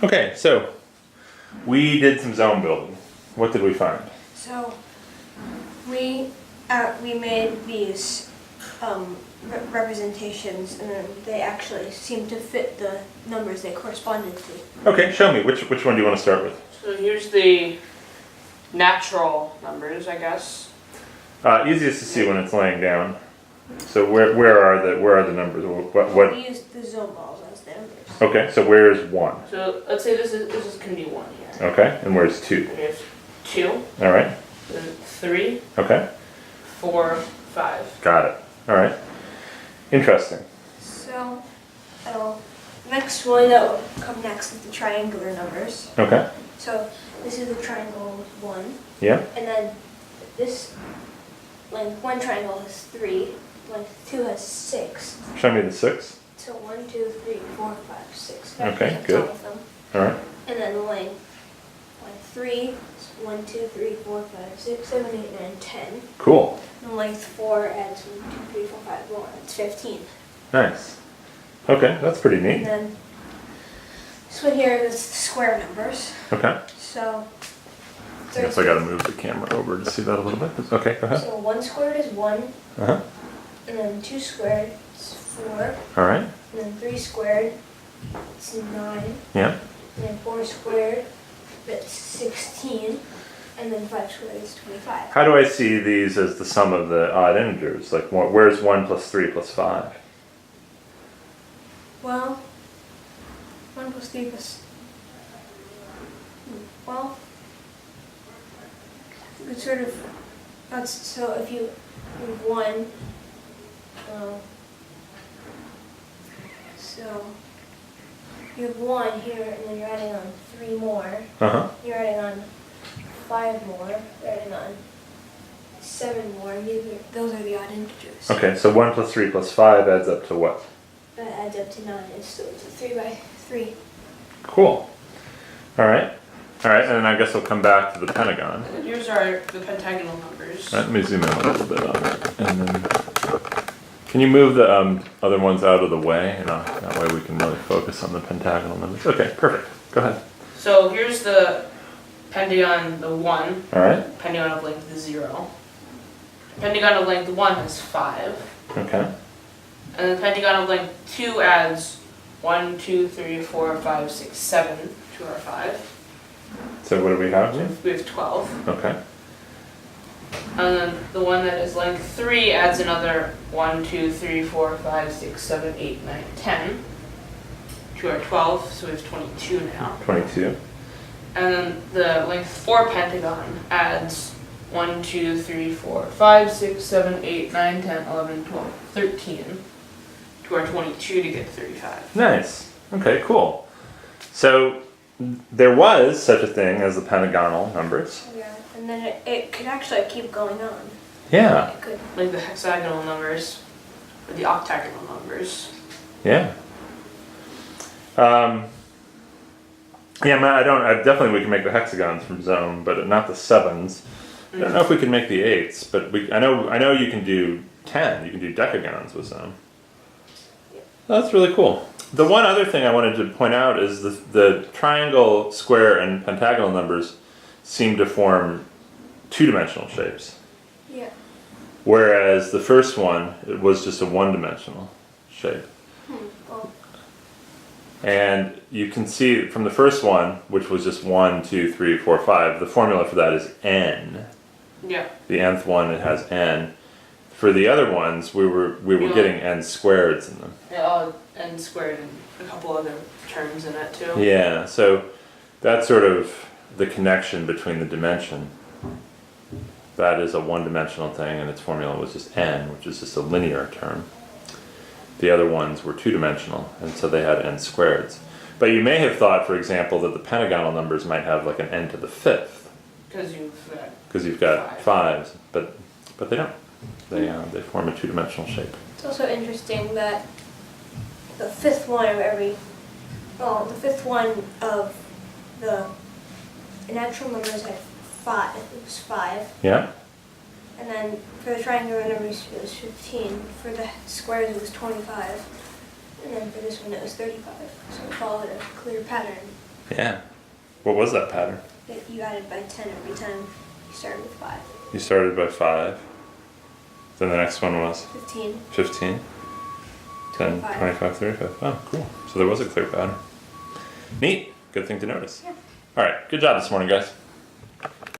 Okay, so we did some zone building. What did we find? So we made these representations, and then they actually seem to fit the numbers they corresponded to. Okay, show me. Which one do you want to start with? So here's the natural numbers, I guess. Easiest to see when it's laying down. So where are the numbers? What? We used the zone balls as the numbers. Okay, so where is 1? So let's say this is gonna be 1 here. Okay, and where's 2? Here's 2, All right. then 3, Okay, 4, 5. got it. All right. Interesting. So next one that will come next is the triangular numbers. Okay. So this is the triangle with 1, Yeah. and then this length 1 triangle has 3, length 2 has 6. Show me the 6. So 1, 2, 3, 4, 5, 6. Okay, That's good. all of them. All right. And then the length 3 is 1, 2, 3, 4, 5, 6, 7, 8, 9, 10. Cool. And length 4 adds 1, 2, 3, 4, 5 more. That's 15. Nice. Okay, that's pretty And neat. then this one here is the square numbers. Okay. So I guess I got to move the camera over to see that a little bit. Okay, go ahead. So 1 squared is 1, Uh-huh. and then 2 squared is 4, All right. and then 3 squared is 9, Yeah. and then 4 squared that's 16, and then 5 squared is 25. How do I see these as the sum of the odd integers? Like, where's 1 plus 3 plus 5? Well, 1 plus 3 plus... Well, it's sort of... That's, so if you have 1... so you have 1 here, and then you're adding on 3 more. Uh-huh. You're adding on 5 more. You're adding on 7 more. Those are the odd integers. Okay, so 1 plus 3 plus 5 adds up to what? That adds up to 9, and so it's a 3 by 3. Cool. All right. All right, and then I guess we'll come back to the pentagon. And here's the pentagonal numbers. Let me zoom in a little bit on it. And then, can you move the other ones out of the way? You know, that way we can really focus on the pentagonal numbers. Okay, perfect. Go ahead. So here's the pentagon, the 1. All right. Pentagon of length 0. Pentagon of length 1 is 5. Okay. And then pentagon of length 2 adds 1, 2, 3, 4, 5, 6, 7 to our 5. So what do we have here? We have 12. Okay. And then the one that is length 3 adds another 1, 2, 3, 4, 5, 6, 7, 8, 9, 10 to our 12, so we have 22 now. 22. And then the length 4 pentagon adds 1, 2, 3, 4, 5, 6, 7, 8, 9, 10, 11, 12, 13 to our 22 to get 35. Nice. Okay, cool. So there was such a thing as the pentagonal numbers. Yeah, and then it could actually keep going on. Yeah. It could. Like the hexagonal numbers, or the octagonal numbers. Yeah. Yeah, definitely we can make the hexagons from zone, but not the 7s. I don't know if we can make the 8s, but I know you can do 10. You can do decagons with zone. That's really cool. The one other thing I wanted to point out is the triangle, square, and pentagonal numbers seem to form two-dimensional shapes. Yeah. Whereas the first one, it was just a one-dimensional shape. Well, And you can see from the first one, which was just 1, 2, 3, 4, 5, the formula for that is n. Yeah. The nth one, it has n. For the other ones, we were getting n squareds in them. Yeah, n squared and a couple other terms in it too. Yeah, so that's sort of the connection between the dimension. That is a one-dimensional thing, and its formula was just n, which is just a linear term. The other ones were two-dimensional, and so they had n squareds. But you may have thought, for example, that the pentagonal numbers might have like an n to the 5th. Because you've got 5s, but they don't. They form a two-dimensional shape. it's also interesting that the fifth one of the natural numbers had 5. It was 5. Yeah? And then for the triangular numbers it was 15. For the squares it was 25. And then for this one it was 35. So it followed a clear pattern. Yeah. What was that pattern? That you added by 10 every time you started with 5. You started by 5. Then the next one was 15. 15. Then 25, 35. Oh, cool. So there was a clear pattern. Neat. Good thing to notice. Yeah. All right. Good job this morning, guys.